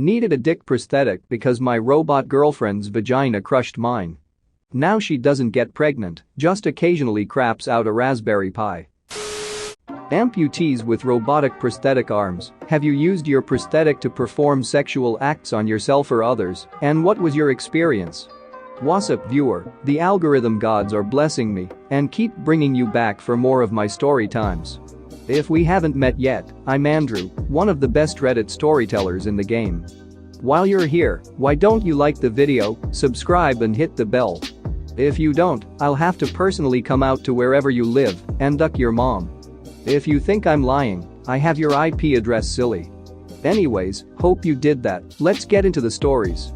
Needed a dick prosthetic because my robot girlfriend's vagina crushed mine. Now she doesn't get pregnant, just occasionally craps out a Raspberry Pi. Amputees with robotic prosthetic arms, have you used your prosthetic to perform sexual acts on yourself or others, and what was your experience? What's up, viewer, the algorithm gods are blessing me and keep bringing you back for more of my story times. If we haven't met yet, I'm Andrew, one of the best Reddit storytellers in the game. While you're here, why don't you like the video, subscribe and hit the bell? If you don't, I'll have to personally come out to wherever you live and duck your mom. If you think I'm lying, I have your IP address, silly. Anyways, hope you did that. Let's get into the stories.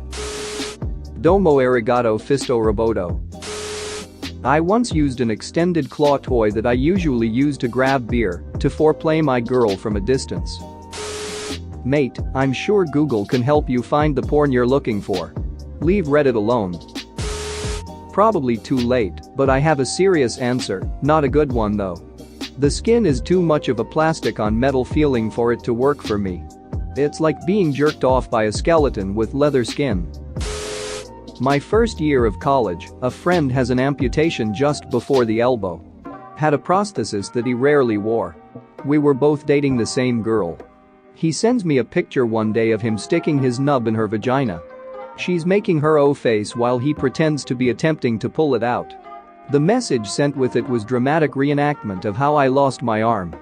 Domo arigato fisto roboto. I once used an extended claw toy that I usually use to grab beer to foreplay my girl from a distance. Mate, I'm sure Google can help you find the porn you're looking for. Leave Reddit alone. Probably too late, but I have a serious answer, not a good one though. The skin is too much of a plastic on metal feeling for it to work for me. It's like being jerked off by a skeleton with leather skin. My first year of college, a friend has an amputation just before the elbow. Had a prosthesis that he rarely wore. We were both dating the same girl. He sends me a picture one day of him sticking his nub in her vagina. She's making her O face while he pretends to be attempting to pull it out. The message sent with it was dramatic reenactment of how I lost my arm.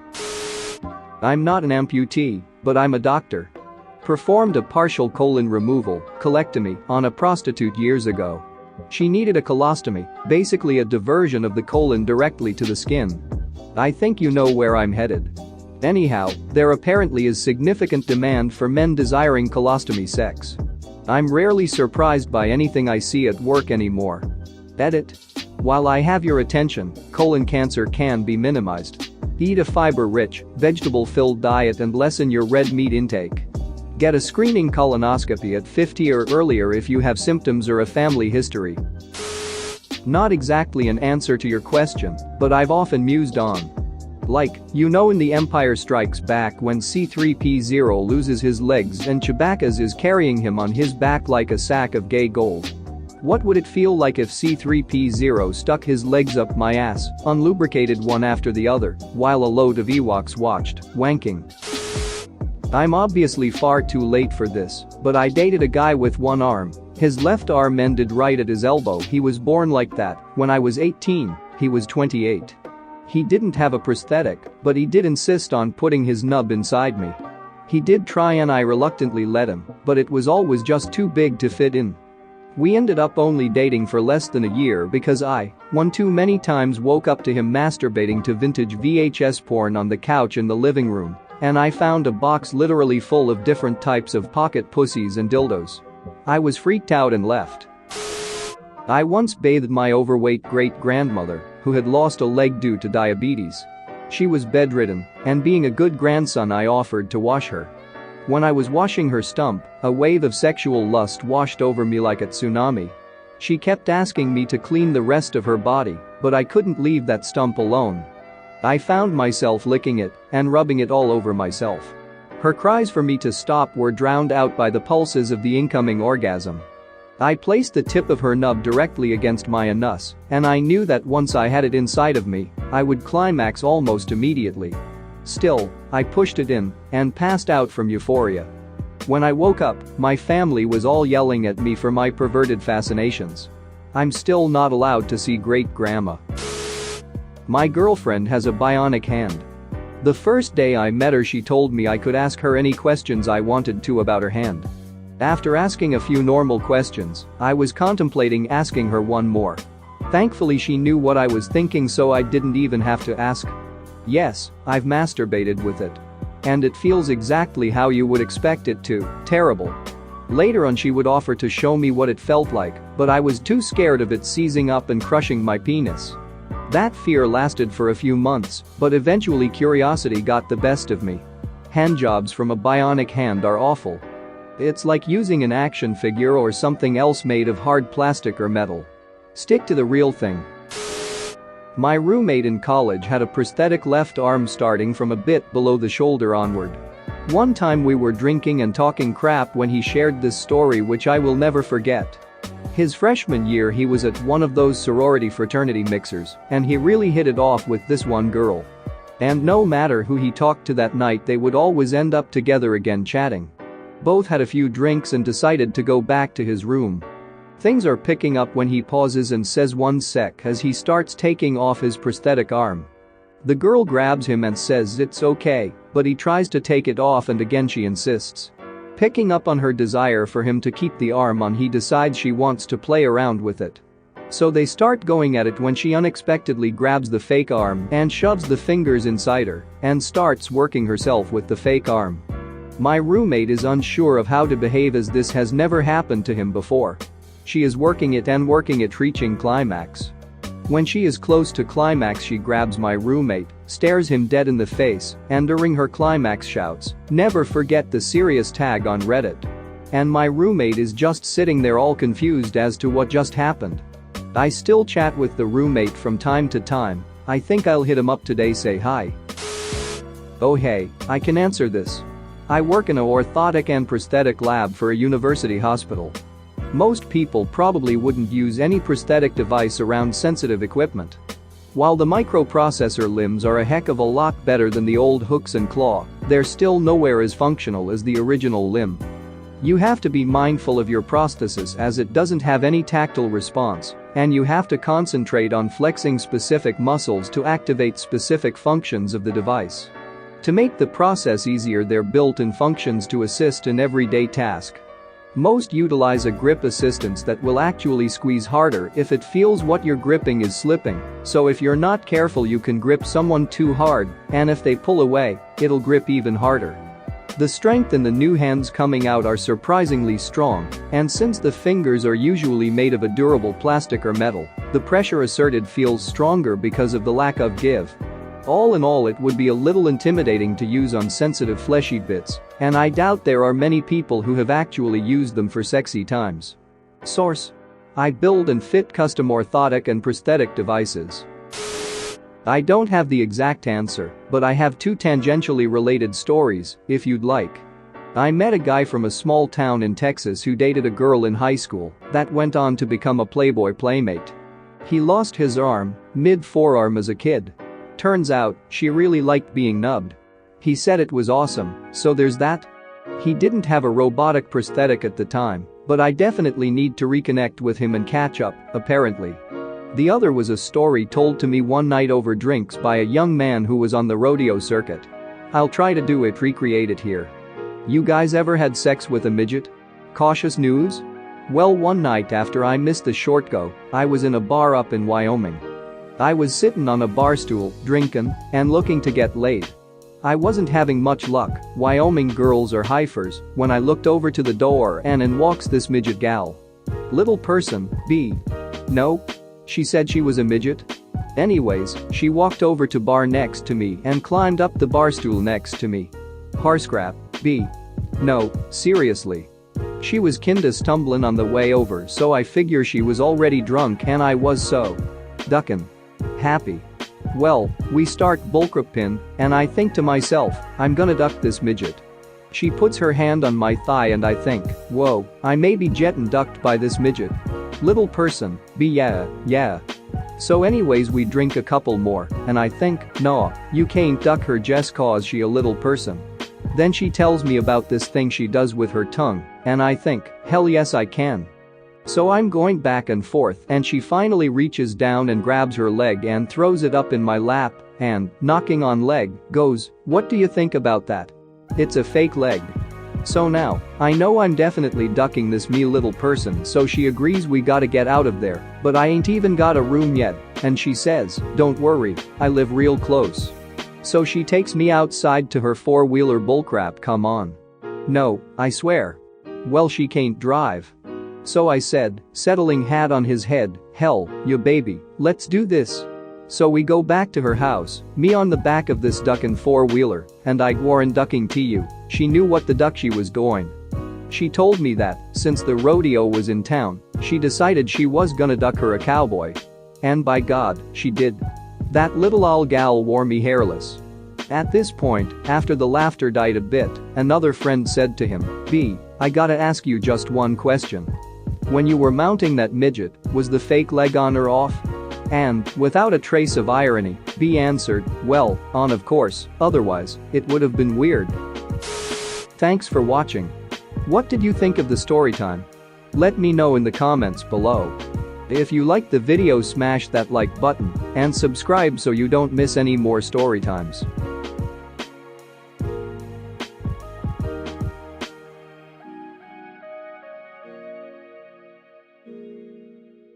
I'm not an amputee, but I'm a doctor. Performed a partial colon removal, colectomy, on a prostitute years ago. She needed a colostomy, basically a diversion of the colon directly to the skin. I think you know where I'm headed. Anyhow, there apparently is significant demand for men desiring colostomy sex. I'm rarely surprised by anything I see at work anymore. Edit. While I have your attention, colon cancer can be minimized. Eat a fiber-rich, vegetable-filled diet and lessen your red meat intake. Get a screening colonoscopy at 50 or earlier if you have symptoms or a family history. Not exactly an answer to your question, but I've often mused on. Like, you know in The Empire Strikes Back when C-3PO loses his legs and Chewbacca is carrying him on his back like a sack of gay gold. What would it feel like if C-3PO stuck his legs up my ass, unlubricated one after the other, while a load of Ewoks watched, wanking? I'm obviously far too late for this, but I dated a guy with one arm. His left arm ended right at his elbow. He was born like that. When I was 18, he was 28. He didn't have a prosthetic, but he did insist on putting his nub inside me. He did try and I reluctantly let him, but it was always just too big to fit in. We ended up only dating for less than a year because I, one too many times, woke up to him masturbating to vintage VHS porn on the couch in the living room, and I found a box literally full of different types of pocket pussies and dildos. I was freaked out and left. I once bathed my overweight great-grandmother, who had lost a leg due to diabetes. She was bedridden, and being a good grandson I offered to wash her. When I was washing her stump, a wave of sexual lust washed over me like a tsunami. She kept asking me to clean the rest of her body, but I couldn't leave that stump alone. I found myself licking it and rubbing it all over myself. Her cries for me to stop were drowned out by the pulses of the incoming orgasm. I placed the tip of her nub directly against my anus, and I knew that once I had it inside of me, I would climax almost immediately. Still, I pushed it in and passed out from euphoria. When I woke up, my family was all yelling at me for my perverted fascinations. I'm still not allowed to see great-grandma. My girlfriend has a bionic hand. The first day I met her, she told me I could ask her any questions I wanted to about her hand. After asking a few normal questions, I was contemplating asking her one more. Thankfully, she knew what I was thinking, so I didn't even have to ask. Yes, I've masturbated with it. And it feels exactly how you would expect it to, terrible. Later on, she would offer to show me what it felt like, but I was too scared of it seizing up and crushing my penis. That fear lasted for a few months, but eventually curiosity got the best of me. Handjobs from a bionic hand are awful. It's like using an action figure or something else made of hard plastic or metal. Stick to the real thing. My roommate in college had a prosthetic left arm starting from a bit below the shoulder onward. One time we were drinking and talking crap when he shared this story which I will never forget. His freshman year he was at one of those sorority fraternity mixers and he really hit it off with this one girl. And no matter who he talked to that night they would always end up together again chatting. Both had a few drinks and decided to go back to his room. Things are picking up when he pauses and says 1 sec as he starts taking off his prosthetic arm. The girl grabs him and says it's okay, but he tries to take it off and again she insists. Picking up on her desire for him to keep the arm on, he decides she wants to play around with it. So they start going at it when she unexpectedly grabs the fake arm and shoves the fingers inside her and starts working herself with the fake arm. My roommate is unsure of how to behave as this has never happened to him before. She is working it and working it, reaching climax. When she is close to climax she grabs my roommate, stares him dead in the face, and during her climax shouts, "Never forget the serious tag on Reddit." And my roommate is just sitting there all confused as to what just happened. I still chat with the roommate from time to time. I think I'll hit him up today, say hi. Oh hey, I can answer this. I work in a orthotic and prosthetic lab for a university hospital. Most people probably wouldn't use any prosthetic device around sensitive equipment. While the microprocessor limbs are a heck of a lot better than the old hooks and claw, they're still nowhere as functional as the original limb. You have to be mindful of your prosthesis as it doesn't have any tactile response, and you have to concentrate on flexing specific muscles to activate specific functions of the device. To make the process easier, they're built-in functions to assist in everyday tasks. Most utilize a grip assistance that will actually squeeze harder if it feels what you're gripping is slipping, so if you're not careful you can grip someone too hard, and if they pull away, it'll grip even harder. The strength in the new hands coming out are surprisingly strong, and since the fingers are usually made of a durable plastic or metal, the pressure asserted feels stronger because of the lack of give. All in all, it would be a little intimidating to use on sensitive fleshy bits, and I doubt there are many people who have actually used them for sexy times. Source: I build and fit custom orthotic and prosthetic devices. I don't have the exact answer, but I have 2 tangentially related stories, if you'd like. I met a guy from a small town in Texas who dated a girl in high school that went on to become a Playboy playmate. He lost his arm, mid-forearm, as a kid. Turns out, she really liked being nubbed. He said it was awesome, so there's that. He didn't have a robotic prosthetic at the time, but I definitely need to reconnect with him and catch up, apparently. The other was a story told to me one night over drinks by a young man who was on the rodeo circuit. I'll try to recreate it here. You guys ever had sex with a midget? Cautious news? Well, one night after I missed the short go, I was in a bar up in Wyoming. I was sitting on a bar stool, drinking, and looking to get laid. I wasn't having much luck, Wyoming girls are heifers, when I looked over to the door and in walks this midget gal. Little person, B. Nope. She said she was a midget. Anyways, she walked over to bar next to me and climbed up the bar stool next to me. Harscrap, B. No, seriously. She was kinda stumbling on the way over, so I figure she was already drunk and I was so duckin' happy. Well, we start bullcrapin, and I think to myself, I'm gonna duck this midget. She puts her hand on my thigh and I think, whoa, I may be jettin' ducked by this midget. Little person, B. Yeah. So anyways, we drink a couple more, and I think, nah, you can't duck her just cause she a little person. Then she tells me about this thing she does with her tongue, and I think, hell yes I can. So I'm going back and forth and she finally reaches down and grabs her leg and throws it up in my lap and, knocking on leg, goes, "What do you think about that? It's a fake leg." So now, I know I'm definitely ducking this me little person, so she agrees we gotta get out of there, but I ain't even got a room yet, and she says, "Don't worry, I live real close." So she takes me outside to her four-wheeler. Bullcrap, come on. No, I swear. Well, she can't drive. So I said, settling hat on his head, "Hell, ya baby, let's do this." So we go back to her house, me on the back of this duckin' four-wheeler, and I warn ducking to you, she knew what the duck she was doing. She told me that, since the rodeo was in town, she decided she was gonna duck her a cowboy. And by God, she did. That little old gal wore me hairless. At this point, after the laughter died a bit, another friend said to him, "B, I gotta ask you just one question. When you were mounting that midget, was the fake leg on or off?" And, without a trace of irony, B answered, "Well, on of course, otherwise, it would have been weird." Thanks for watching. What did you think of the story time? Let me know in the comments below. If you liked the video, smash that like button and subscribe so you don't miss any more story times.